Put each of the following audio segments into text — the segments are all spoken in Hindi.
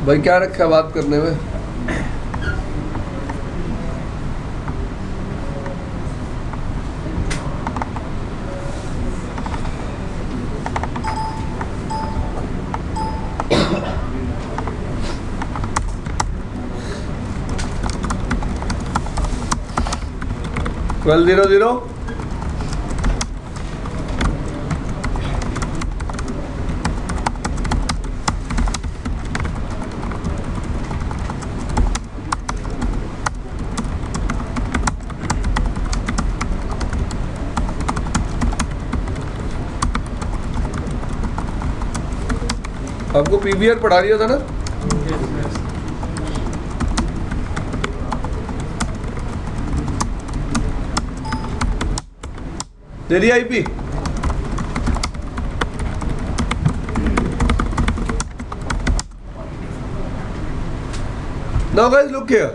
भाई क्या रखा है बात करने में? ट्वेल्व 0-0 आपको पीवीआर पढ़ा दिया था ना? तेरी IP now guys look here,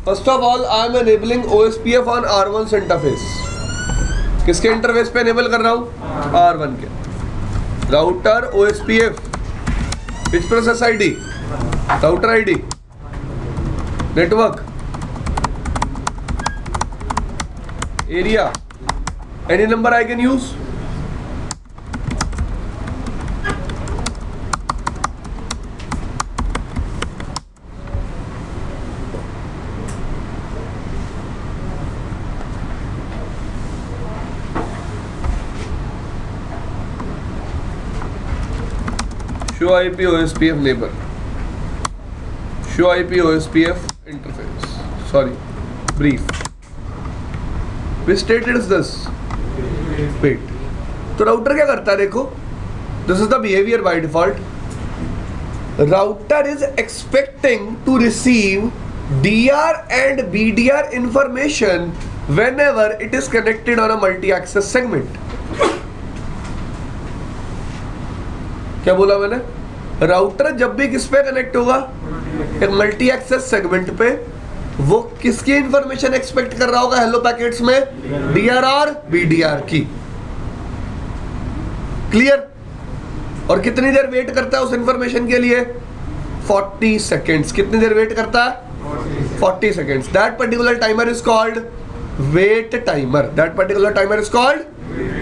first of all I am enabling OSPF on R1 interface. किसके इंटरफेस पे एनेबल कर रहा हूं? R1 के router OSPF, which process ID, router ID, network, area, any number I can use. Show IP OSPF neighbor, show IP OSPF interface, sorry, brief. Which state is this? Wait. तो राउटर क्या करता है? देखो, this is the behavior by default. Router is expecting to receive DR and BDR information whenever it is connected on a multi-access segment. क्या बोला मैंने? राउटर जब भी किस पे कनेक्ट होगा? एक मल्टी एक्सेस सेगमेंट पे, वो किसकी इंफॉर्मेशन एक्सपेक्ट कर रहा होगा हेलो पैकेट्स में? डीआर बीडीआर की। क्लियर? और कितनी देर वेट करता है उस इंफॉर्मेशन के लिए? 40 सेकेंड्स। कितनी देर वेट करता है? 40 seconds. That particular timer is called wait timer. That particular timer is called,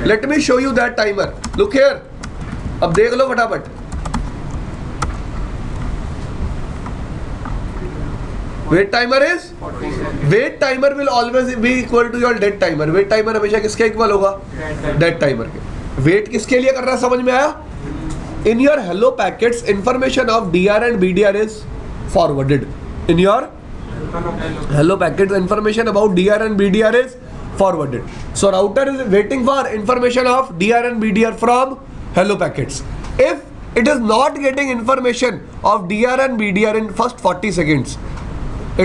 let me show you that timer. Look here, अब देख लो फटाफट। Wait timer is, wait timer will always be equal to your dead timer. Wait timer हमेशा किसके इक्वल होगा? डेड टाइमर के। वेट किसके लिए कर रहा है समझ में आया? In your hello packets information of D R and BDR is forwarded. In your hello packets information about D R and BDR is forwarded. So router is waiting for information of DR and BDR from hello packets. If it is not getting information of DR and BDR in first 40 seconds,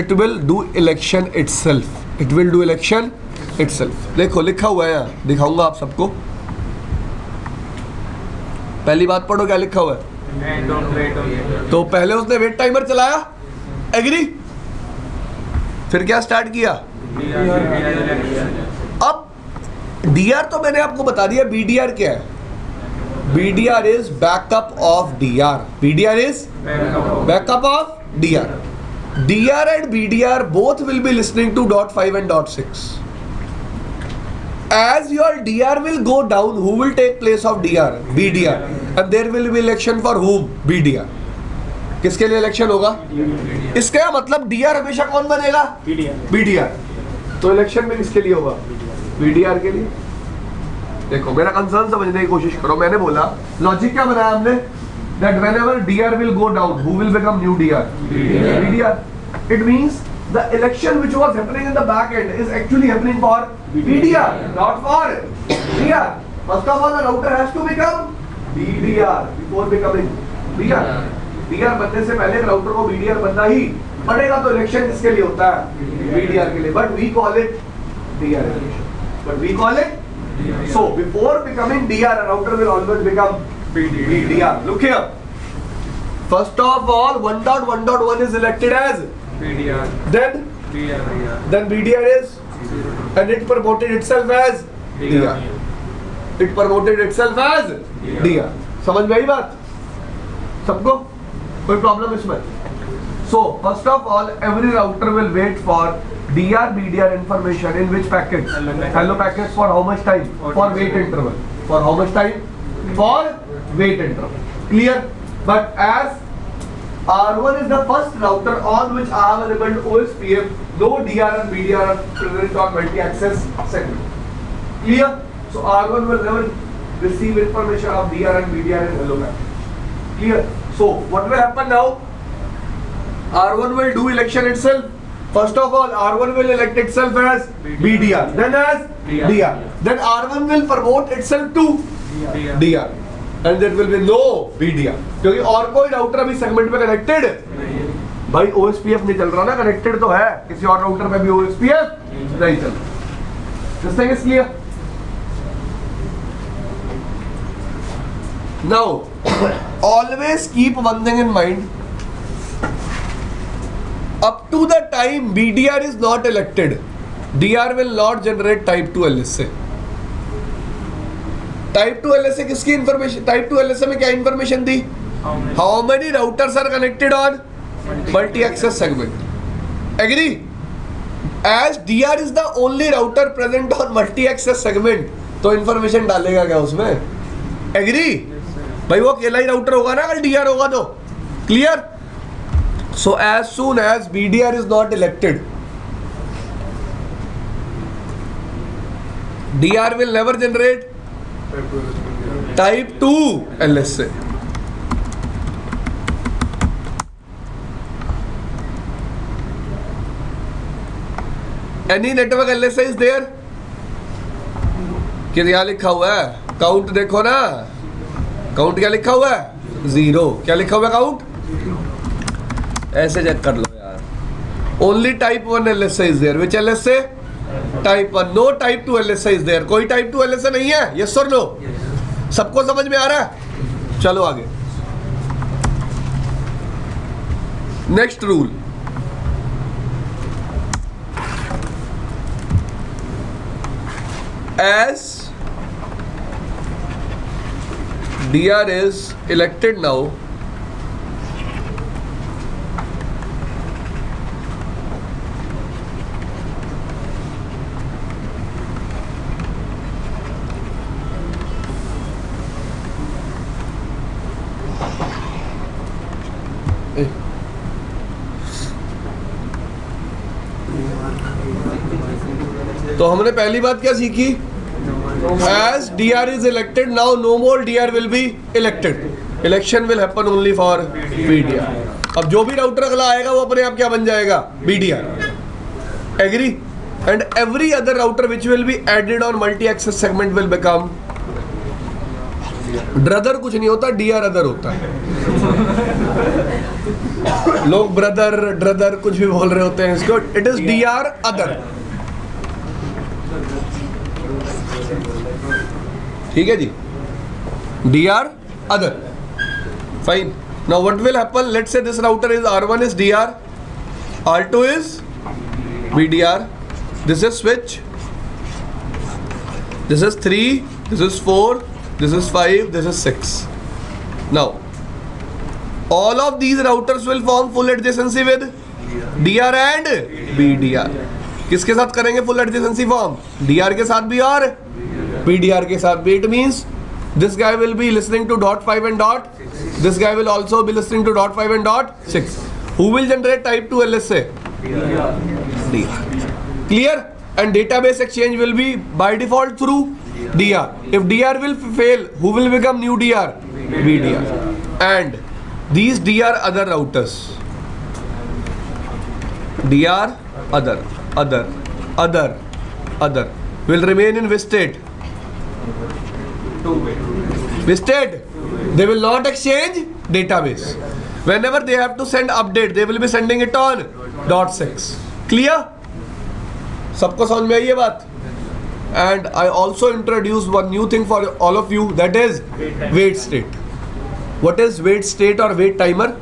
it will do election itself. It will do election itself. देखो लिखा हुआ है यहाँ, दिखाऊंगा आप सबको। पहली बात पढ़ो क्या लिखा हुआ है। तो पहले उसने वेट टाइमर चलाया, एग्री, फिर क्या स्टार्ट किया? अब डीआर तो मैंने आपको बता दिया। बीडीआर क्या है? BDR is backup of DR. BDR is backup of DR. DR and BDR both will be listening to .5 and .6. As your DR will go down, who will take place of DR? BDR. And there will be election for whom? BDR. किसके लिए इलेक्शन होगा? इसका मतलब डीआर हमेशा कौन बनेगा? बीडीआर। तो इलेक्शन में किसके लिए होगा? बीडीआर के लिए। देखो मेरा कंसर्न समझने की कोशिश करो। मैंने बोला लॉजिक क्या बनाया हमने? That whenever DR will go down, who will become new DR? BDR. It means the election which was happening in the back end is actually happening for BDR, not for DR. First of all, the router has to become BDR before becoming DR. DR बनने से पहले राउटर को BDR बनना ही पड़ेगा। तो इलेक्शन किसके लिए होता है? BDR के लिए। But we call it DR election. But we call it. So before becoming DR, a router will always become BDR. Look here. First of all, 1.1.1 is elected as BDR. Then BDR is, and it promoted itself as DR. It promoted itself as DR. समझ में आई बात? सबको कोई प्रॉब्लम इसमें? So first of all, every router will wait for DR BDR information in which packet? Hello packets. For how much time? For wait interval. For how much time? For wait interval. Clear? But as R1 is the first router on which I have enabled OSPF, no DR and BDR are present on multi-access segment. Clear? So R1 will never receive information of DR and BDR in hello packet. Clear? So what will happen now? R1 will do election itself. First of all, R1 will elect itself as BDR, then as DR. Then R1 will promote itself to DR, and there will be no BDR. क्योंकि और कोई राउटर अभी सेगमेंट में कनेक्टेड भाई OSPF नहीं चल रहा ना, कनेक्टेड तो है किसी और राउटर पे भी OSPF नहीं चल रहा. This thing is clear. Now, always keep one thing in mind. Up to the time BDR is not elected, DR will not generate type 2 LSA. Type 2 LSA किसकी इंफॉर्मेशन? टाइप 2 LSA में क्या information the? How many routers are connected on multi-access segment? Agree? As DR is the only router present on multi-access segment, तो इंफॉर्मेशन डालेगा क्या उसमें? Agree? भाई वो अकेला ही राउटर होगा ना अगर DR होगा तो. Clear? So as soon as BDR is not elected, DR will never generate type 2 LSA. Any network LSA is there? क्या लिखा हुआ है? काउंट देखो ना, काउंट क्या लिखा हुआ है? 0. क्या लिखा हुआ है काउंट? ऐसे चेक कर लो यार. Only type 1 LSA is there. Which LSA? Type 1. No type 2 LSA is there. कोई टाइप 2 LSA नहीं है. यस और नो? सबको समझ में आ रहा है? चलो आगे. Next rule. As DR is elected now, तो हमने पहली बात क्या सीखी? As DR is elected now, no more DR will be elected. Election will happen only for BDR. अब जो भी राउटर अगला आएगा वो अपने आप क्या बन जाएगा? BDR. Agree? And every other router which will be added on multi-access segment will become brother. कुछ नहीं होता, DR अदर होता है. लोग ब्रदर ड्रदर कुछ भी बोल रहे होते हैं इसको. It is DR other. ठीक है जी. DR other. Fine. Now what will happen? Let's say this router is R1 is DR, R2 is BDR. This is switch. This is 3. This is 4. This is 5. This is 6. Now all of these routers will form full adjacency with DR and BDR. किसके साथ करेंगे full adjacency form? DR के साथ भी और BDR के साथ भी. It means this guy will be listening to dot 5 and dot. This guy will also be listening to dot 5 and dot 6. Who will generate type 2 LSA? DR. Clear? And database exchange will be by default through DR. If DR will fail, who will become new DR? BDR. And these DR other routers. DR other will remain in which state? Which state? They will not exchange database. Whenever they have to send update, they will be sending it on dot 6. Clear? सबको समझ में आई ये बात? And I also introduced one new thing for all of you, that is wait state. What is wait state or wait timer?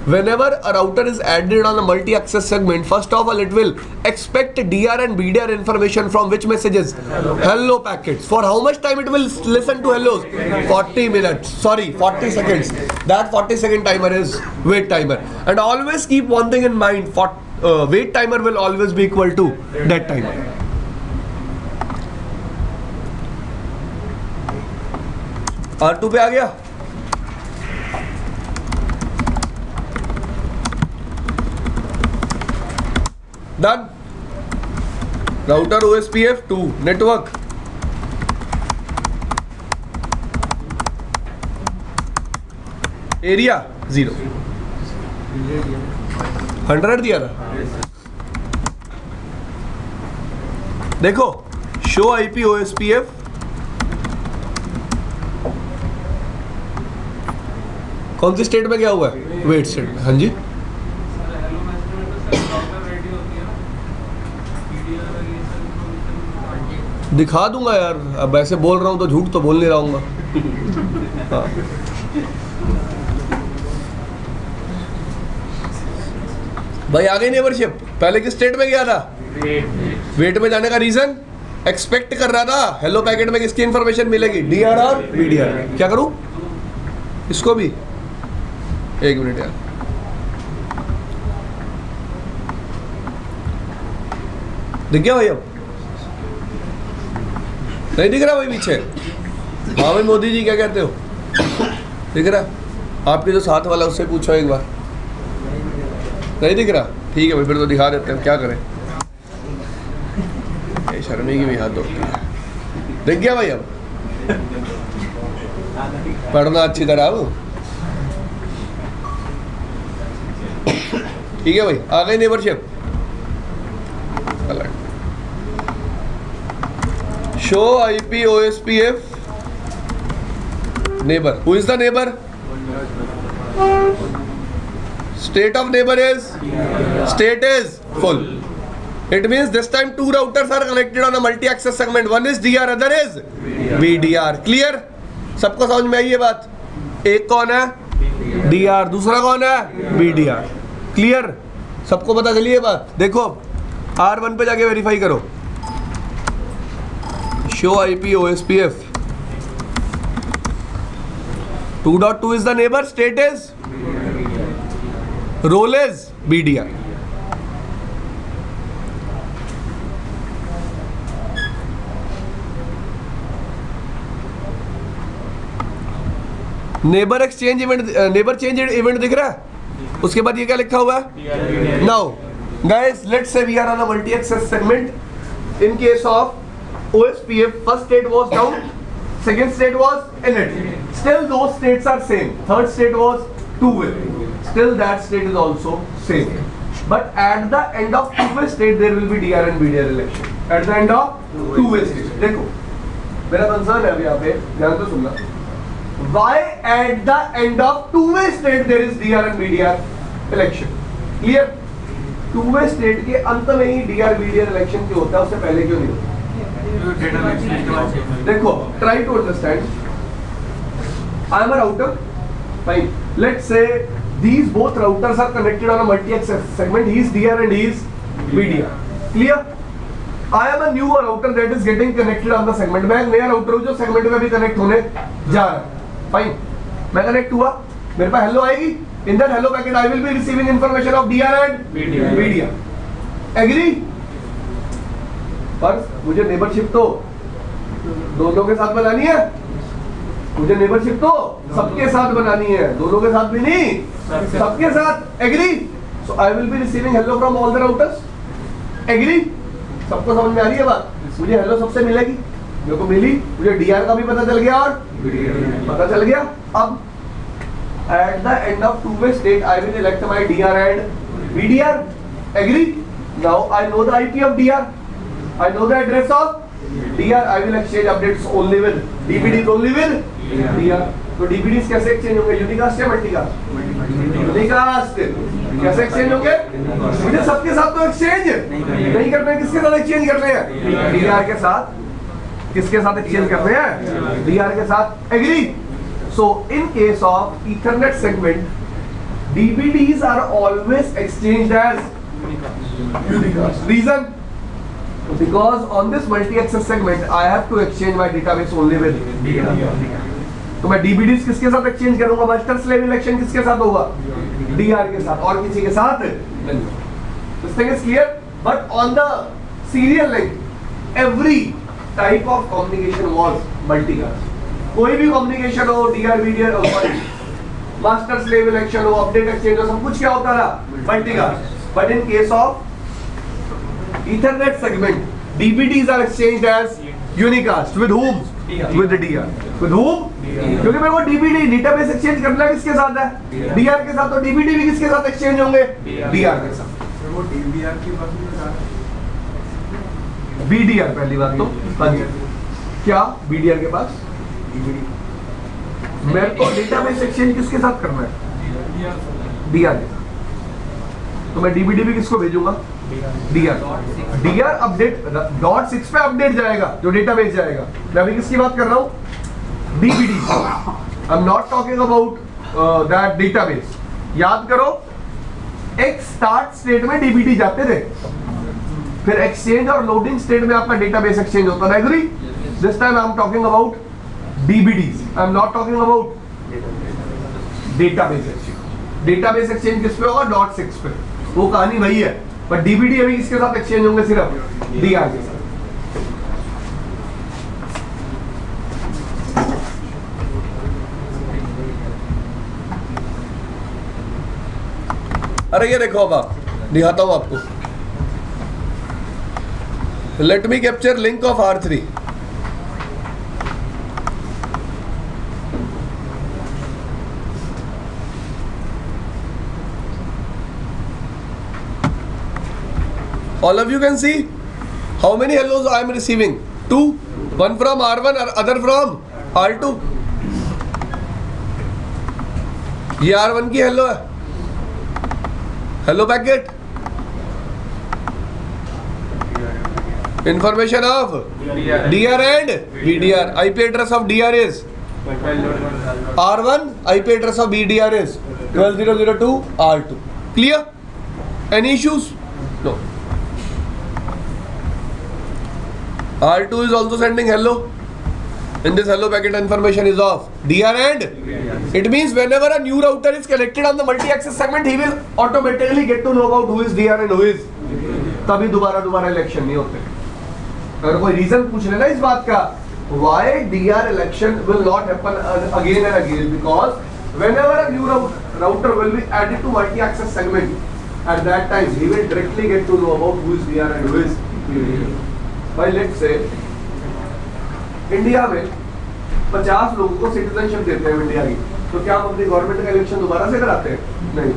whenever a router is added on a multi-access segment, first of all it will expect DR and BDR information from which messages? Hello packets. For how much time it will listen to hellos? 40 minutes. Sorry, 40 seconds. That 40-second timer is wait timer. And always keep one thing in mind: wait timer will always be equal to dead timer. R2 पे आ गया. Done. Router OSPF 2 network. Area 0. 100 दिया था. देखो show IP OSPF कौन सी स्टेट में क्या हुआ है? वेट स्टेट में. हाँ जी. दिखा दूंगा यार, अब ऐसे बोल रहा हूँ तो झूठ तो बोल नहीं रहा हूँ. हाँ. भाई आ गई नेबरशिप. पहले किस स्टेट में गया था? वेट में जाने का रीजन एक्सपेक्ट कर रहा था हेलो पैकेट में किसकी इंफॉर्मेशन मिलेगी? डीआर और बीडीआर. क्या करूं इसको भी? एक मिनट यार. दिख गया भाई? अब नहीं दिख रहा भाई पीछे? हाँ भाई मोदी जी क्या कहते हो? दिख रहा? आपके जो साथ वाला उससे पूछो एक बार. नहीं दिख रहा? ठीक है भाई, फिर तो दिखा देते हैं. क्या करें, शर्मी की भी हाथ धोती है. दिख गया भाई? अब पढ़ना अच्छी तरह. अब ठीक है भाई, आ गई neighbourship. Show IP OSPF neighbor. Who is the neighbor? State of neighbor is state is full. It means this time two routers are connected on a multi-access segment. One is DR, other is BDR. Clear? सबको समझ में आई ये बात? एक कौन है? DR. दूसरा कौन है? BDR. Clear? सबको पता चली ये बात? देखो R1 पे जाके वेरीफाई करो. Show IP OSPF 2.2 is the neighbor. State is role is BDR. Neighbour exchange event, neighbour change event दिख रहा है? उसके बाद ये क्या लिखा हुआ है? Now guys let's say we are on a multi access segment. In case of OSPF, first state was down, second state was in it. Still those states are same. Third state was two-way. Still that state is also same. But at the end of two-way state there will be DR and BDR election. At the end of two-way state. देखो मेरा कंसर्न है अभी यहाँ पे, ध्यान से सुनना. Why at the end of two-way state there is DR and BDR election? Clear? Two-way state के अंत में ही DR BDR election क्यों होता है? उससे पहले क्यों नहीं होता? देखो, try to understand. I am a router. Fine. Let's say these both routers are connected on a multi-access segment. He is DR and he is BDR. Clear? I am a new router that is getting connected on the segment. मैं एक नया router हूँ जो segment में भी connect होने जा रहा है. Fine. मैं connect हुआ. मेरे पास hello आएगी. In that hello packet, I will be receiving information of DR and BDR. Agree? पर मुझे नेबरशिप तो दोनों के साथ बनानी है. मुझे नेबरशिप तो सबके साथ बनानी है, दोनों के साथ भी नहीं, सबके साथ. Agree? So I will be receiving hello from all the routers. Agree? सबको समझ में आ रही है बात? मुझे हेलो सबसे मिलेगी, मेरे को मिली, मुझे डीआर का भी पता चल गया और पता चल गया. अब at the end of two way state I will elect my DR and BDR. Agree? Now I know the IP of DR. I know the address of DR. I will exchange updates only with DPDs only with DR. तो DPDs कैसे exchange होंगे? यूनिकास्ट या मल्टीकास्ट? यूनिकास्ट. कैसे exchange होंगे? मुझे सबके साथ तो exchange नहीं करना है. किसके साथ exchange करने हैं? DR के साथ. किसके साथ exchange करने हैं? DR के साथ. Agree? So in case of Ethernet segment, DBDs are always exchanged as unicast. Reason? Because on this multi-access segment, I have to exchange my database only with DR. तो मैं DBDs किसके साथ exchange करूंगा? मास्टर स्लेव इलेक्शन किसके साथ होगा? DR के साथ, और किसी के साथ नहीं. This thing is clear. But on the serial link, every type of communication was multicast. कोई भी communication हो, DR, BDR हो, मास्टर स्लेव इलेक्शन हो, अपडेट एक्सचेंज हो, सब कुछ क्या होता था? Multicast. But in case of Ethernet segment, DBDs are exchanged as unicast. With whom? With the DR. With whom? क्योंकि मेरे को DBD डेटाबेस एक्सचेंज करना किसके साथ है? DR के साथ. तो DBD भी किसके साथ एक्सचेंज होंगे? DR के साथ. वो DBR की बात नहीं बता रहा. BDR पहली बात तो क्या BDR के पास मेरे को डेटाबेस एक्सचेंज किसके साथ करना है? DR के साथ. तो मैं DBD भी किसको भेजूंगा? DR अपडेट .6 पे अपडेट जाएगा जो डेटाबेस जाएगा. मैं अभी किसकी बात कर रहा हूँ? DBD. I am not talking about that database. याद करो, एक स्टार्ट स्टेट में DBD जाते थे, फिर एक्सचेंज और लोडिंग स्टेट में आपका डेटाबेस एक्सचेंज होता था. Agree? This time I am talking about DBDs. I am not talking about database exchange. Database exchange किस पे होगा? .6 पे. वो कहानी वही है. बट DBD अभी किसके साथ एक्सचेंज होंगे? सिर्फ DR के साथ. अरे ये देखो, अब आप दिखाता हूं आपको. Let me capture link of R3. All of you can see how many hellos I am receiving. 2, one from R1 or other from R2. ये R1 की हेलो है, hello packet. Information of DR and BDR. IP address of DR is R1. IP address of BDR is 12002 R2. Clear? Any issues? No. R2 is also sending hello. In this hello packet, information is of DR and it means whenever a new router is connected on the multi-access segment, he will automatically get to know about who is DR and who is. तभी दोबारा इलेक्शन नहीं होते. अगर कोई रीजन पूछ लेना इस बात का, why DR election will not happen again and again, because whenever a new router will be added to multi-access segment, at that time he will directly get to know about who is DR and who is BDR. भाई लेट्स से इंडिया में 50 लोगों को सिटीजनशिप देते हैं इंडिया की, तो क्या हम अपनी गवर्नमेंट का इलेक्शन दोबारा से कराते हैं? नहीं,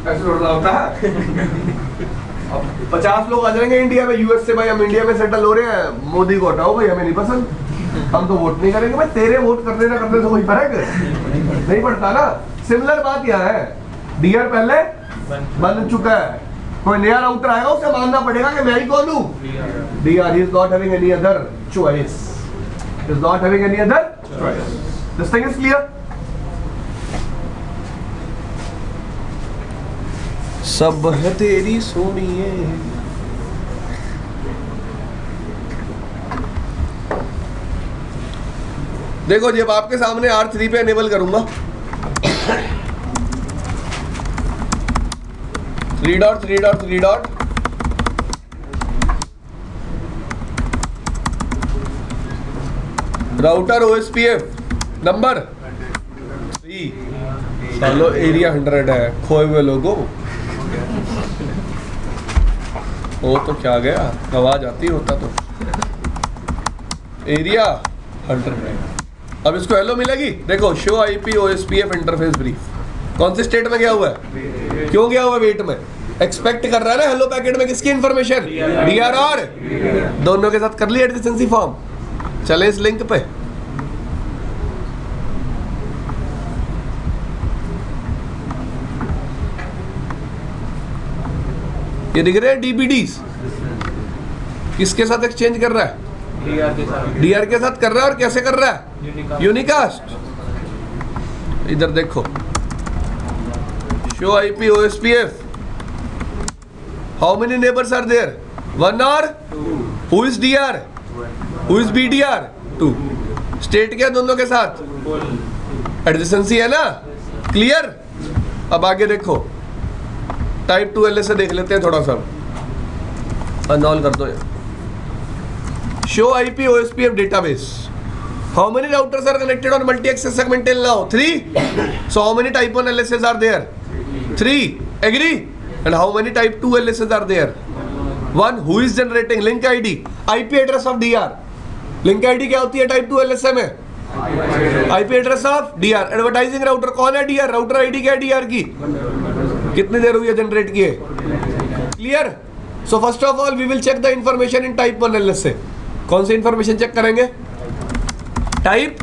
ऐसे थोड़ा होता है. अब 50 लोग आ जाएंगे इंडिया में यूएस से, भाई हम इंडिया में सेटल हो रहे हैं, मोदी को हटाओ भाई, हमें नहीं पसंद, हम तो वोट नहीं करेंगे. भाई तेरे वोट करने ना करने से कोई फर्क नहीं पड़ता ना. सिमिलर बात यहाँ है. DR पहले बन चुका है, कोई नया राउटर आएगा उसे मानना पड़ेगा कि मैं ही कौन हूं. DR is not having any other choice. Is not having any other choice. This thing is clear? सब है तेरी सोनिए. देखो जब आपके सामने R3 पे एनेबल करूंगा, 3 डॉट राउटर OSPF नंबर 3. चलो एरिया 100 है, खोए हुए लोगों. वो तो क्या गया, आवाज आती होता तो. एरिया 100 है. अब इसको हेलो मिलेगी. देखो show IP OSPF interface brief. कौन से स्टेट में गया हुआ है? क्यों गया हुआ है वेट में? एक्सपेक्ट कर रहा है ना हेलो पैकेट में किसकी इंफॉर्मेशन? DR और दोनों के साथ कर ली एडजेसेंसी फॉर्म. चले इस लिंक पे. ये दिख रहे हैं DBDs किसके साथ एक्सचेंज कर रहा है? DR के साथ कर रहा है. और कैसे कर रहा है? यूनिकास्ट. इधर देखो, show IP OSPF. How many neighbors are there? One or who is DR? Who is BDR? Two. State क्या दोनों के साथ? एडजेसेंसी है ना? क्लियर? अब आगे देखो, टाइप 2 LS से देख लेते हैं थोड़ा सा, अनऑल कर दो यार. Show IP OSPF database. How many routers are connected on multi-access segment till now? 3. So how many type 1 LSs are there? 3. Agree? And how many type 2 LSs are there? 1. Who is generating link ID? IP address of DR. Link ID क्या होती है टाइप 2 LSA में? IP address of DR. Advertising router कौन है? DR. राउटर ID क्या है DR की? कितनी देर हुई है जनरेट किए? Clear? So first of all we will check the information in type 1 LSA. कौन सी इंफॉर्मेशन चेक करेंगे? टाइप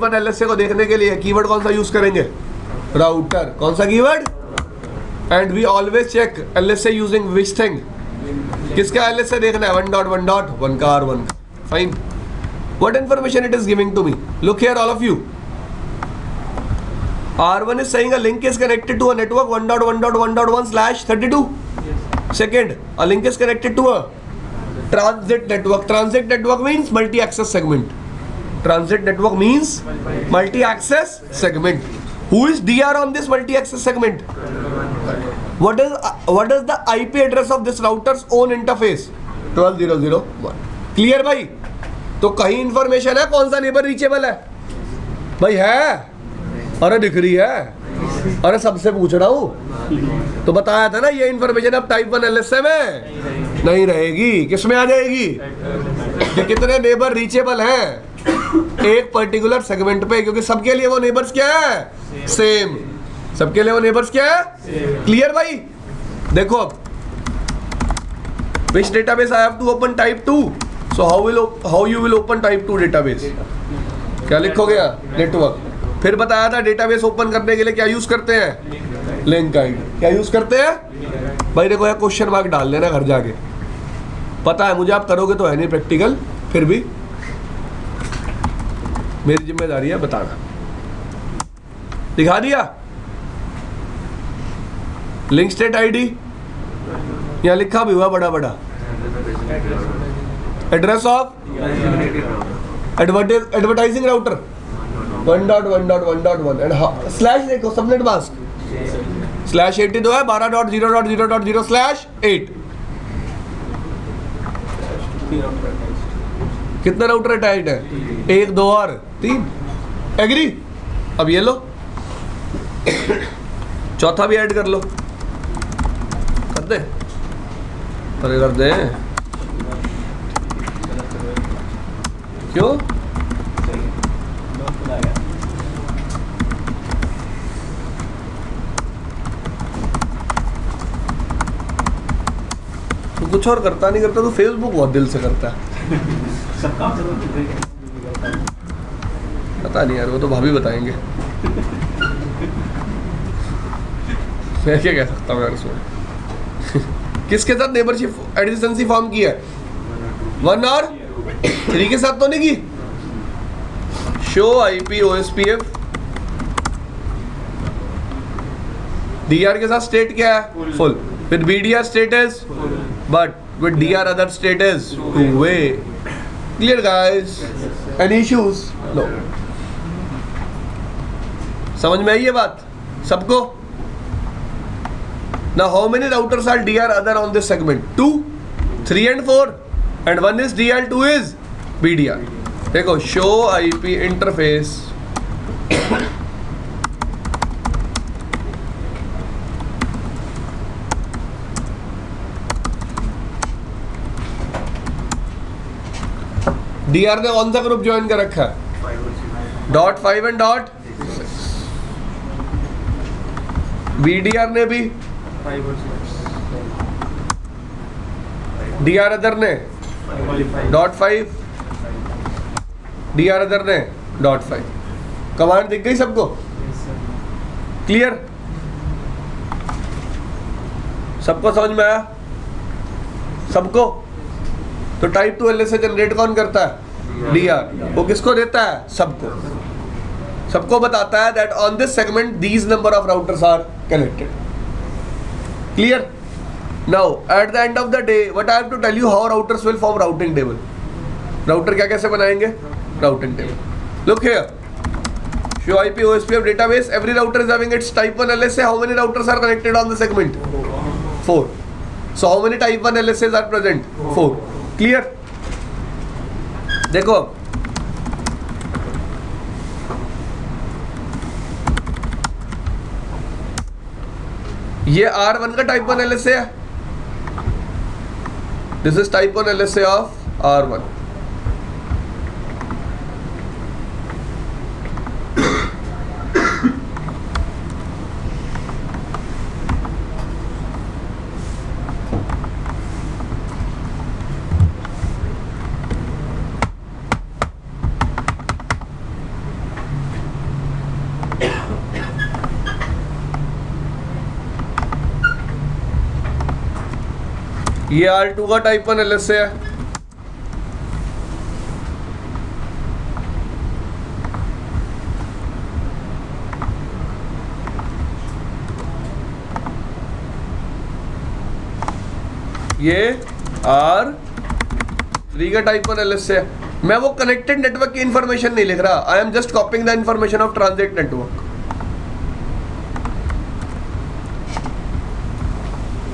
1 LSA को देखने के लिए कीवर्ड कौन सा यूज करेंगे? राउटर. कौन सा keyword? And we always check LSA using which thing. किसका LSA देखना है? 1.1.1 का R1. Fine. What information it is giving to me? Look here all of you. R1 is saying a link is connected to a network 1.1.1.1/32. Second, a link is connected to a transit network. Transit network means multi-access segment. Transit network means multi-access segment. Who is DR on this multi-access segment? What is the IP address of this router's own interface? 12.0.0.1. Clear भाई? तो कहीं इंफॉर्मेशन है कौन सा नेबर रीचेबल है? भाई है? अरे दिख रही है. अरे सबसे पूछ रहा हूँ. तो बताया था ना ये इंफॉर्मेशन अब टाइप 1 LSA में नहीं रहेगी. किस में आ जाएगी? कि कितने नेबर रीचेबल हैं एक पर्टिकुलर सेगमेंट पे, क्योंकि सबके लिए वो नेबर्स क्या है? सेम. सबके लिए वो नेबर्स क्या है? क्लियर भाई? देखो अब which database I have to open type 2. So how you will open type 2 database? क्या लिखोगे? नेटवर्क. फिर बताया था डेटाबेस ओपन करने के लिए क्या यूज करते हैं? Link ID. क्या यूज करते हैं? भाई देखो यार, क्वेश्चन मार्क डाल लेना घर जाके. पता है मुझे आप करोगे तो है नहीं प्रैक्टिकल, फिर भी मेरी जिम्मेदारी है बताना. दिखा दिया लिंक स्टेट आईडी. यहाँ लिखा भी हुआ बड़ा बड़ा. Address of advertising router 1.1.1.1 and slash देखो सबनेट मास्क /80 तो है 12.0.0.0/8. कितने राउटर अटैच्ड है? 1 2 और 3. एग्री? अब ये लो चौथा भी ऐड कर लो. कर दे? अरे कर दे. क्यों? तू कुछ और करता नहीं करता, तू फेसबुक बहुत दिल से करता है. पता नहीं यार, वो तो भाभी बताएंगे. मैं क्या कह सकता हूँ यार उसमें. किसके साथ नेबरशिप एडजेसेंसी फॉर्म की है? 1 और 3 के साथ तो नहीं की. शो IP OSPF DR के साथ स्टेट क्या है? Full. With BDR status, but with DR other status, two-way. Clear guys? Any issues? No. समझ में आई ये बात सबको? Now how many routers are DR other on this segment? 2, 3 and 4, and 1 is DR, 2 is BDR. देखो show IP interface. DR ने कौन सा ग्रुप ज्वाइन कर रखा है? .5 एंड .6. BDR ने भी. DR अदर ने .5. DR अदर ने .5. कमांड दिख गई सबको? क्लियर? सबको समझ में आया? सबको? तो टाइप 2 LSA जनरेट कौन करता है? DR. वो किसको देता है? सबको. सबको बताता है that on this segment these number of routers are connected. Clear? Now at the end of the day what I have to tell you how routers will form routing table. Router क्या कैसे बनाएंगे? Routing table. Look here. Show IP OSPF database. Every router is having its type 1 LSA. How many routers are connected on the segment? 4. So how many type 1 LSAs are present? 4. Clear? देखो ये R1 का type 1 LSA है. This is type 1 LSA of R1. ये R2 का टाइप 1 LSA है. ये R3 का टाइप 1 LSA है. मैं वो कनेक्टेड नेटवर्क की इंफॉर्मेशन नहीं लिख रहा. I am just copying the information of transit network.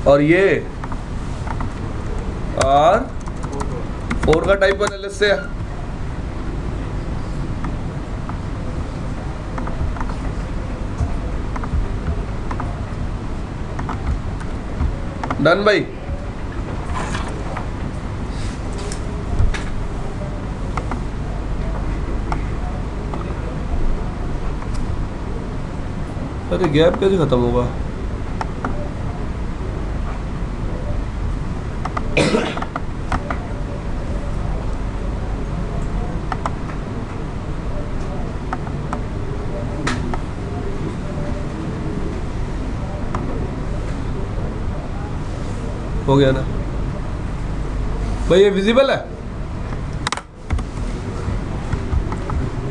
और ये R4 का टाइप 1 LSA है. डन भाई. अरे गैप कैसे खत्म होगा? हो गया ना भाई? ये विजिबल है?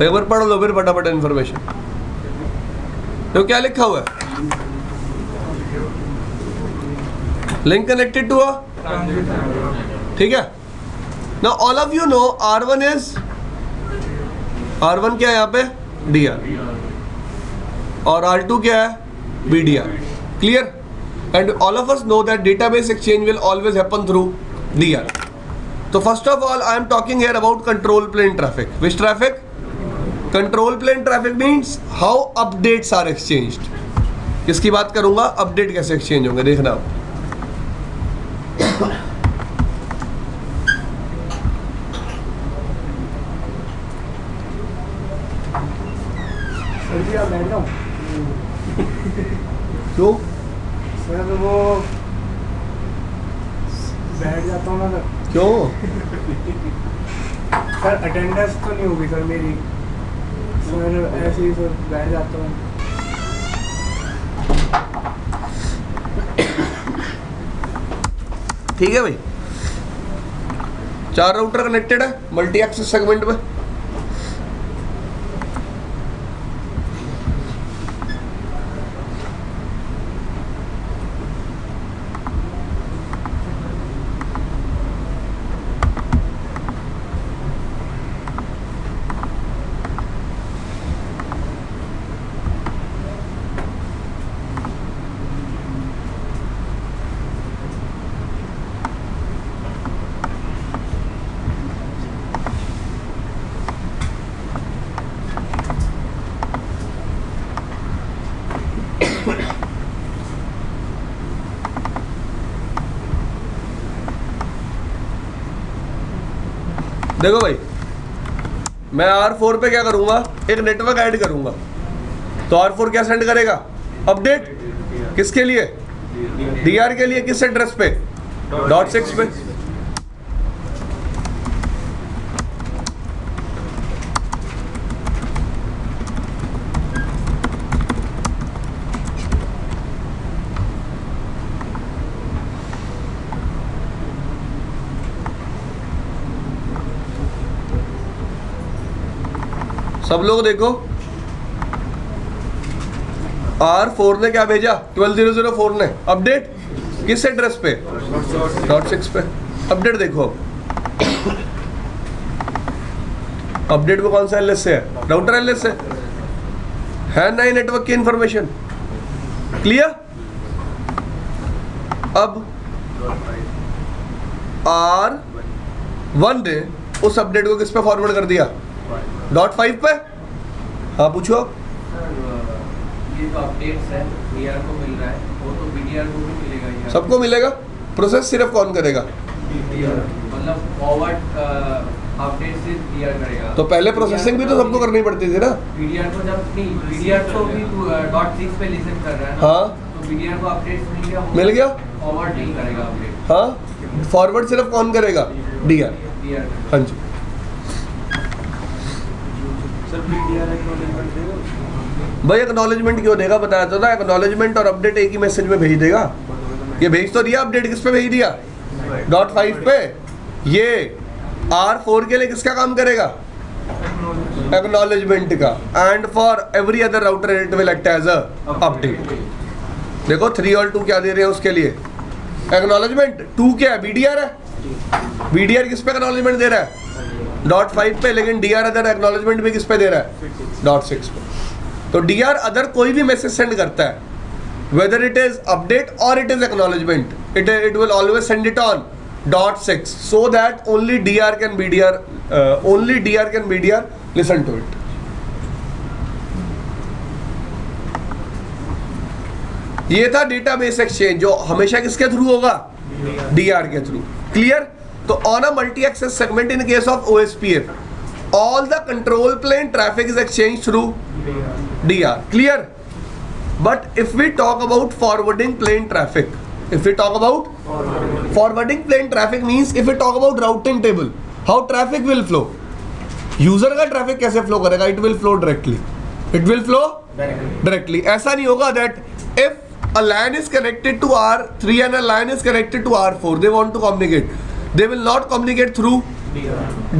एक बार पढ़ लो फिर फटाफट इन्फॉर्मेशन. तो क्या लिखा हुआ है? Link connected to a. ठीक है. Now all of you know R1 is R1 क्या है यहाँ पे? DR. और R2 क्या है? BDR. Clear? And all of us know that database exchange will always happen through DR. So first of all, I am talking here about control plane traffic. Which traffic? Control plane traffic means how updates are exchanged. किसकी बात करूंगा? अपडेट कैसे एक्सचेंज होंगे देखना. क्यों? सर वो बैठ जाता हूँ ना सर. क्यों? सर अटेंडेंस तो नहीं होगी सर मेरी. सर ऐसे ही सर बैठ जाता हूँ. ठीक है भाई. 4 राउटर कनेक्टेड है मल्टी एक्सेस सेगमेंट में. देखो भाई, मैं R4 पे क्या करूंगा? एक नेटवर्क ऐड करूंगा. तो R4 क्या सेंड करेगा? अपडेट. किसके लिए? DR के लिए. किस एड्रेस पे? .6 पे. सब लोग देखो, R4 ने क्या भेजा, 12004 ने अपडेट किस एड्रेस पे, .6 पे। अपडेट देखो अब अपडेट में कौन सा एलएस है, राउटर एलएस है ना, नेटवर्क की इंफॉर्मेशन। क्लियर। अब R1 ने उस अपडेट को किस पे फॉरवर्ड कर दिया, .5 पे। हाँ पूछो। ये तो अपडेट्स है, डीआर को मिल रहा है, वो तो बीडीआर को भी मिलेगा ये। सबको मिलेगा, प्रोसेस सिर्फ कौन करेगा, मतलब फॉरवर्ड अपडेट से डीआर करेगा। तो पहले प्रोसेसिंग भी तो सबको करनी पड़ती थी ना। बीडीआर को जब नहीं, बीडीआर तो भी .6 पे लिसन कर रहा है ना। हाँ तो बीडीआर को अपडेट्स मिल गया, फॉरवर्ड नहीं करेगा अपडेट। हाँ फॉरवर्ड सिर्फ कौन करेगा, डीआर। डीआर हाँ जी सर बीडीआर एक्नॉलेजमेंट देगा। भाई एक्नॉलेजमेंट क्यों देगा, बताया तो ना, एक्नॉलेजमेंट और अपडेट एक ही मैसेज में भेज देगा। ये भेज तो दिया, अपडेट किस पे भेज दिया, .5 पे। ये R4 के लिए किसका काम करेगा, एक्नॉलेजमेंट का। And for every other router it will act as a update. देखो 3 और 2 क्या दे रहे हैं उसके लिए, एक्नॉलेजमेंट। 2 क्या है, बीडीआर है। बीडीआर किस पे एक्नॉलेजमेंट दे रहा है, .5 पे, लेकिन डीआर अदर एक्नॉलेजमेंट भी किस पे दे रहा है, .6 पे। तो डीआर अदर कोई भी मैसेज सेंड करता है, वेदर इट इज अपडेट और it is acknowledgement, it will always send it on .6 so that only DR can BDR listen to it. ये था डेटाबेस एक्सचेंज जो हमेशा किसके थ्रू होगा, DR के थ्रू। क्लियर। तो on a multi access segment in case of OSPF all the control plane traffic is exchanged through DR. Clear. But if we talk about forwarding plane traffic, if we talk about forwarding plane traffic means if we talk about routing table, how traffic will flow, user का ट्रैफिक कैसे फ्लो करेगा, it will flow directly, it will flow directly. ऐसा नहीं होगा that if a LAN is connected to R3 and a LAN is connected to R4, they want to communicate, they will not communicate through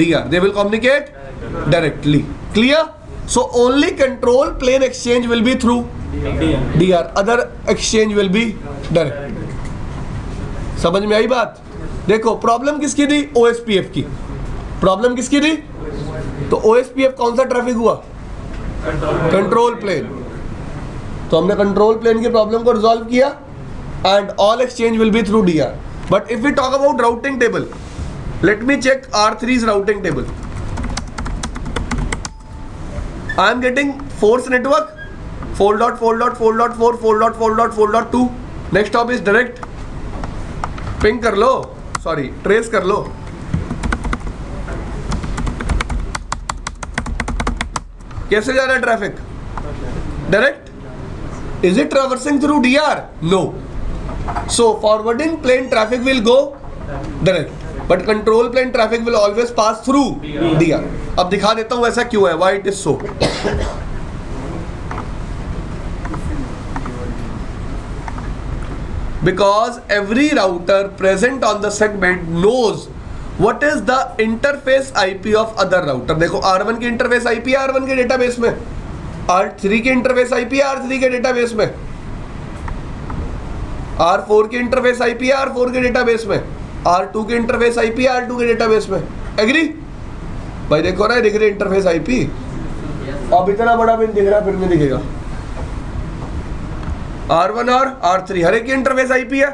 DR, they will communicate directly. Clear. So only control plane exchange will be through DR, other exchange will be direct. समझ में आई बात। देखो प्रॉब्लम किसकी थी, OSPF की। प्रॉब्लम किसकी थी, तो OSPF कौन सा ट्रैफिक हुआ, कंट्रोल प्लेन। तो हमने कंट्रोल प्लेन की प्रॉब्लम को रिजॉल्व किया and all exchange will be through DR. But if we talk about routing table, let me check R3's routing table. I am getting force network 4.4.4.4 4.4.4.2. Next top is direct, ping कर लो, सॉरी ट्रेस कर लो। कैसे जा रहा है traffic, direct. Is it traversing through DR? No. So forwarding plane traffic will go direct, but control plane traffic will always pass through DR. अब दिखा देता हूं ऐसा क्यों है, why it is so. Because every router present on the segment knows what is the interface IP of other router. देखो R1 की इंटरफेस IP है R1 के डेटाबेस में, R3 की इंटरफेस IP है R3 के डेटाबेस में, R4 की इंटरफेस IP है R4 के डेटाबेस में, R2 की इंटरफेस IP है R2 के डेटाबेस में। एग्री भाई, देखो ना दिख रही इंटरफेस IP। अब इतना बड़ा पिन दिख रहा, फिर नहीं दिखेगा। R1 और R3 हर एक की इंटरफेस IP है।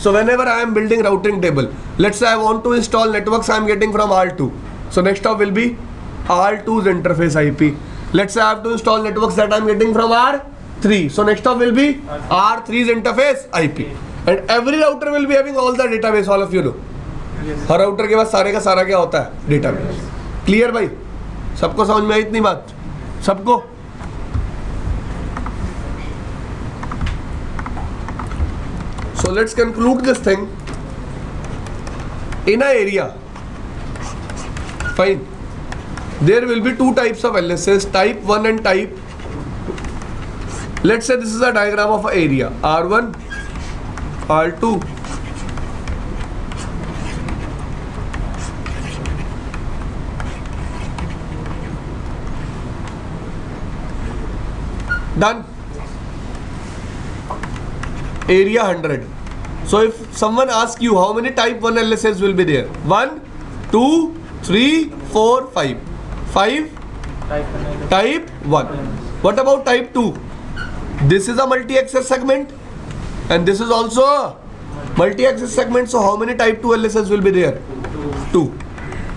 So whenever I am building routing table, let's say I want to install networks I am getting from R2. So next stop will be R2's interface IP. Let's say I have to install networks that I am getting from R3. So next stop will be R3's interface IP. And every router will be having all the database, all of you know. Her router के पास सारे का सारा क्या होता है, डेटाबेस। क्लियर भाई, सबको समझ में आई इतनी बात, सबको। So let's conclude this thing. In an area, fine, there will be two types of LSS, type 1 and type. Let's say this is a diagram of an area, R1, R2, done. area 100. So if someone asks you how many type 1 LSAs will be there, 1, 2, 3, 4, 5. 5 type 1. What about type 2? This is a multi-axis segment and this is also a multi-axis segment. So how many type 2 LSAs will be there? 2.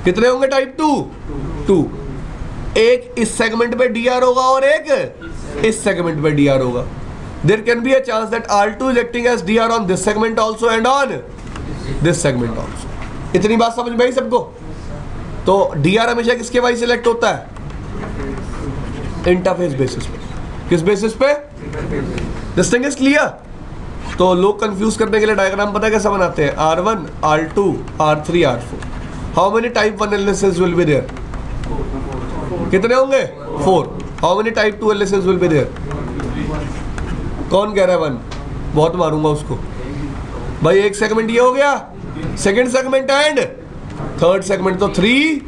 कितने होंगे type 2? 2. एक इस सेगमेंट पे DR होगा और एक इस सेगमेंट पे DR होगा. There can be a chance that R2 is acting as DR on this segment also and on this segment also. इतनी बात समझ में आई सबको? तो DR हमेशा किसके वाइज सिलेक्ट होता है? इंटरफेस बेसिस पे. किस बेसिस पे? This thing is clear. तो लोग कंफ्यूज करने के लिए डायग्राम पता है कैसा बनाते हैं? R1, R2, R3, R4. How many type 1 LSAs will be there? कितने होंगे? 4. How many type 2 LSAs will be there? कौन कह रहा है 1? बहुत मारूंगा उसको. भाई एक सेगमेंट ये हो गया, second segment and third segment, तो 3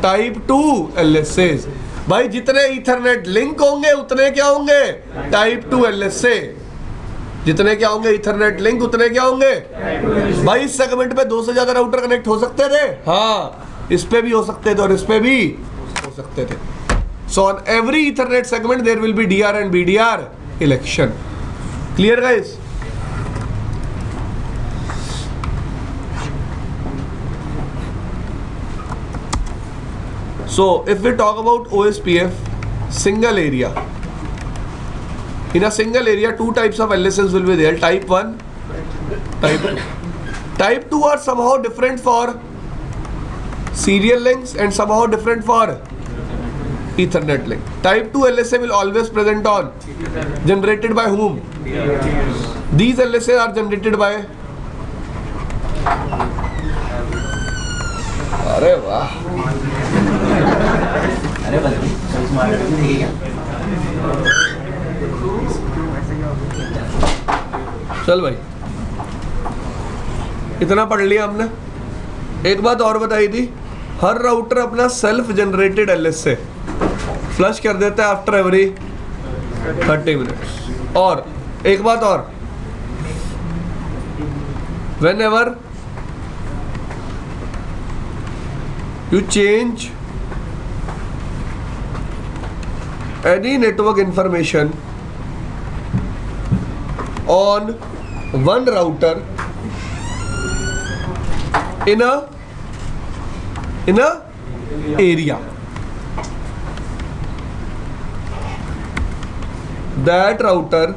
टाइप 2 LSAs. भाई जितने ईथरनेट लिंक होंगे उतने क्या होंगे? Type 2 LSA. जितने क्या होंगे ईथरनेट लिंक उतने क्या होंगे? भाई इस सेगमेंट पे 2 से ज्यादा राउटर कनेक्ट हो सकते थे. हाँ, इस पे भी हो सकते थे और इस पे भी हो सकते थे. So on every ethernet segment there will be DR and BDR election. Clear guys? So if we talk about OSPF single area, in a single area 2 types of LSAs will be there, type 1, type 2. Type 2 are somehow different for serial links and somehow different for Ethernet link. Type 2 LSA will always present on, generated by whom? These LSA are generated by, अरे वाह, चल भाई इतना पढ़ लिया हमने. एक बात और बताई थी, हर राउटर अपना सेल्फ जनरेटेड LSA फ्लश कर देता है आफ्टर एवरी 30 मिनट्स. और एक बात और, when ever you change any network information on one router in a area, that router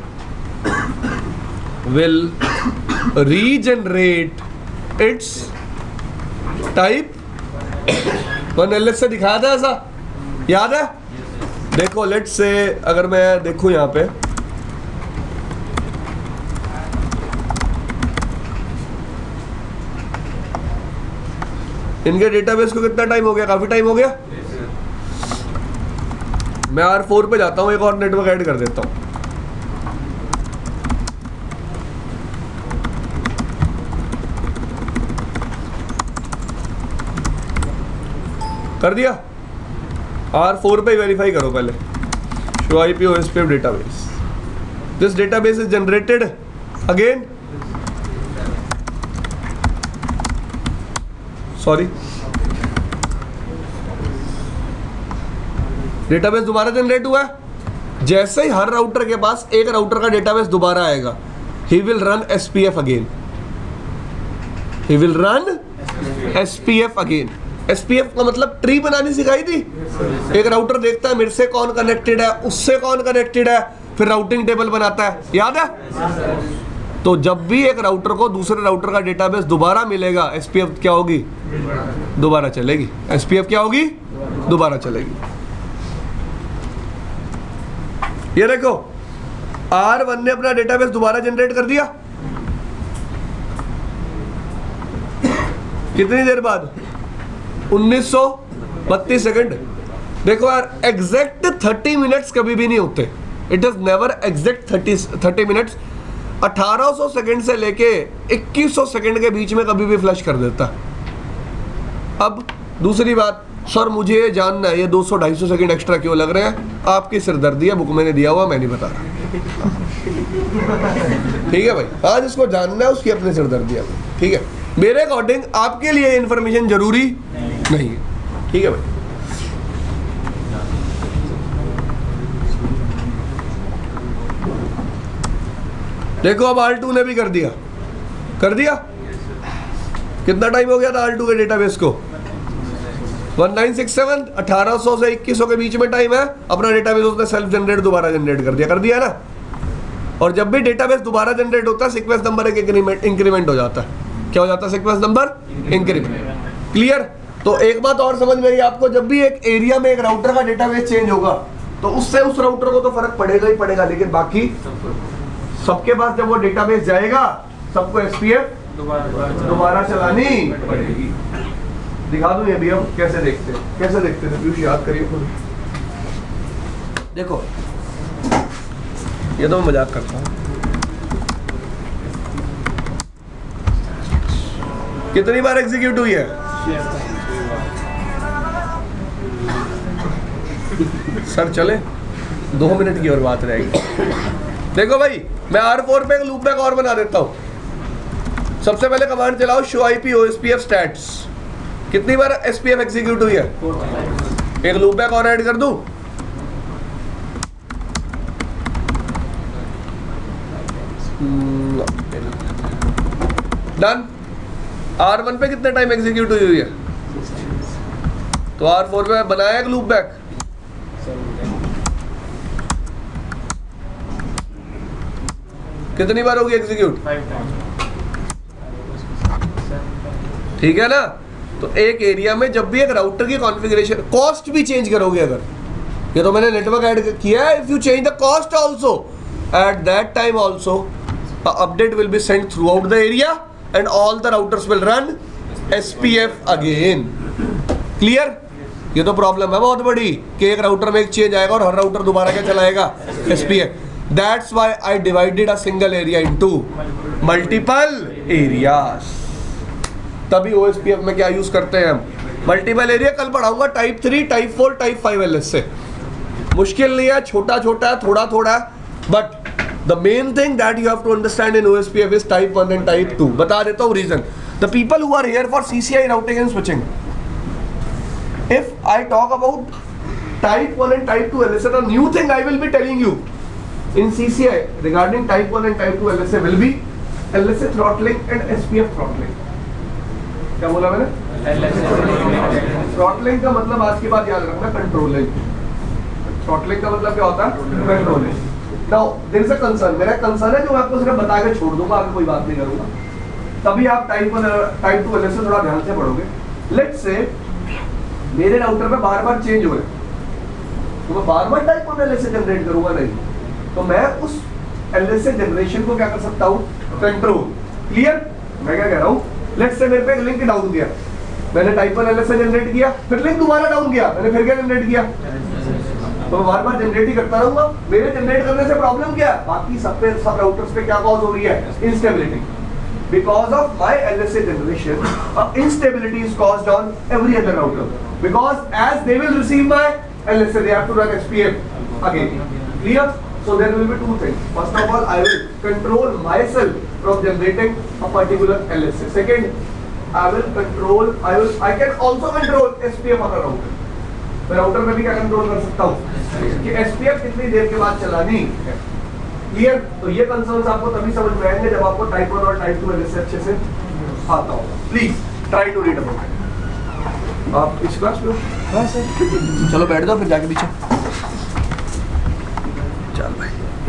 will regenerate its type 1 LSA. दिखाया था ऐसा, याद है? देखो लेट्स से अगर मैं देखूं यहाँ पे, इनके डेटाबेस को कितना टाइम हो गया? काफी टाइम हो गया. मैं R4 पे जाता हूँ, एक और नेटवर्क ऐड कर देता हूँ. कर दिया. R4 पे वेरीफाई करो पहले. Show IP OSPF database. This database is generated again, sorry, database दोबारा जनरेट हुआ है. जैसे ही हर राउटर के पास एक राउटर का डेटाबेस दोबारा आएगा, he will run SPF again. He will run SPF again. SPF का मतलब ट्री बनानी सिखाई थी. एक राउटर देखता है मेरे से कौन कनेक्टेड है, उससे कौन कनेक्टेड है, फिर राउटिंग टेबल बनाता है. याद है? तो जब भी एक राउटर को दूसरे राउटर का डेटाबेस दोबारा मिलेगा, SPF क्या होगी? दोबारा चलेगी. SPF क्या होगी? दोबारा चलेगी. ये देखो, R1 ने अपना डेटाबेस दोबारा जनरेट कर दिया. कितनी देर बाद? 1932 सेकंड. देखो यार, एग्जैक्ट 30 मिनट्स कभी भी नहीं होते. It is never exact 30 minutes. 1800 second से लेके 2100 सेकंड के बीच में कभी भी फ्लश कर देता. अब दूसरी बात, सर मुझे ये जानना है ये 200-250 सेकंड एक्स्ट्रा क्यों लग रहे हैं? आपकी सिरदर्दी है, बुक मैंने दिया हुआ, मैं नहीं बता रहा. ठीक है भाई, हाँ जिसको जानना है उसकी अपने सिरदर्दियाँ, ठीक है। मेरे अकॉर्डिंग आपके लिए इन्फॉर्मेशन जरूरी नहीं है, ठीक है भाई। देखो अब R2 ने भी कर दिया, कितना टाइम हो गया था R2 के डेटाबेस को? 1967, 1800 से 2100 के बीच में टाइम है। अपना डेटाबेस उसने सेल्फ जनरेट दोबारा जनरेट कर दिया ना। और जब भी डेटाबेस दोबारा जनरेट होता है सीक्वेंस नंबर एक इंक्रीमेंट हो जाता है। क्या हो जाता है? Sequence number increment. क्लियर? तो एक बात और समझ में आई आपको, जब भी एक एरिया में एक राउटर का डेटाबेस चेंज होगा तो उससे उस राउटर को तो फर्क पड़ेगा ही पड़ेगा, लेकिन बाकी सबके पास जब वो डेटाबेस जाएगा सबको SPF दोबारा चलानी पड़ेगी। दिखा दूं ये भी हम कैसे देखते हैं पीयूष, याद करिए खुद। देखो ये तो मैं मजाक करता हूँ। कितनी बार एग्जीक्यूट हुई है? सर चले 2 मिनट की और बात रहेगी। देखो भाई, मैं R4 पे एक लूप बैक और बना देता हूँ। सबसे पहले कमांड चलाओ शो IP OSPF स्टैट्स। कितनी बार SPF एग्जीक्यूट हुई है? एक लूप बैक और ऐड कर दूं। डन। R1 पे कितने टाइम एग्जीक्यूट हुई है? तो R4 पे बनाया एक लूप बैक। कितनी बार होगी एग्जीक्यूट? ठीक है ना। तो एक एरिया में जब भी एक राउटर की कॉन्फ़िगरेशन, कॉस्ट भी चेंज करोगे अगर, ये तो मैंने नेटवर्क ऐड किया है, if you change the cost also at that time also update will be sent through out the area and all the routers will run SPF again. Clear? ये तो प्रॉब्लम है बहुत बड़ी कि एक राउटर में एक चेंज आएगा और हर राउटर दोबारा क्या चलाएगा? SPF। That's why I divided a single area into multiple areas। तभी OSPF में क्या यूज करते हैं हम? Multiple area. कल पढ़ाऊंगा टाइप 3, टाइप 4, टाइप 5 LSA। मुश्किल नहीं है, छोटा छोटा थोड़ा थोड़ा, but the main thing that you have to understand in OSPF is type 1 and type 2। बता देता हूँ reason. The people who are here for CCI routing and switching, if I talk about type 1 and type 2 LSA, the new thing I will be telling you in CCI regarding type 1 and type 2 LSA will be LSA throttling and SPF throttling। क्या बोला मैंने? थ्रॉटलिंग का मतलब आज की बात याद रखना, कंट्रोलिंग। थ्रॉटलिंग का मतलब क्या होता है? Controlling. Now there is a concern, मेरा कंसर्न है जो मैं आपको सिर्फ बता के छोड़ दूंगा, आगे कोई बात नहीं करूंगा। तभी आप टाइप 1 टाइप 2 LSA थोड़ा ध्यान से पढ़ोगे। लेट्स से मेरे राउटर में बार-बार चेंज हुए तो मैं बार-बार टाइप 1 LSA जनरेट करूंगा नहीं, तो मैं उस LSA जनरेशन को क्या कर सकता हूं? कंट्रोल। क्लियर? मैं क्या कह रहा हूं? लेट्स से मेरे पे एक लिंक डाउन गया, मैंने टाइप 1 LSA जनरेट किया, फिर लिंक दोबारा डाउन गया, मैंने फिर क्या जनरेट किया? तो मैं बार बार जनरेट ही करता रहूंगा। मेरे जनरेट करने से प्रॉब्लम क्या है? बाकी सब राउटर्स पे क्या कॉज हो रही है? Instability. Because of my LSA generation, instability is caused on every other router. Because as they will receive my LSA, they have to run SPF again. Clear? So there will be two things. First of all, I will control myself from generating a particular LSA. Second, I can also control SPF on a router. मैं राउटर में भी क्या कंट्रोल कर सकता हूँ कि SPF कितनी देर के बाद चलानी है। क्लियर? तो ये कंसर्न्स आपको तभी समझ में आएंगे जब आपको टाइप 1 और टाइप 2 LSA अच्छे से आता होगा। Please try to read about it. आप इस क्लास में हो? हाँ सर। चलो बैठ जाओ फिर जाके पीछे। चल भाई।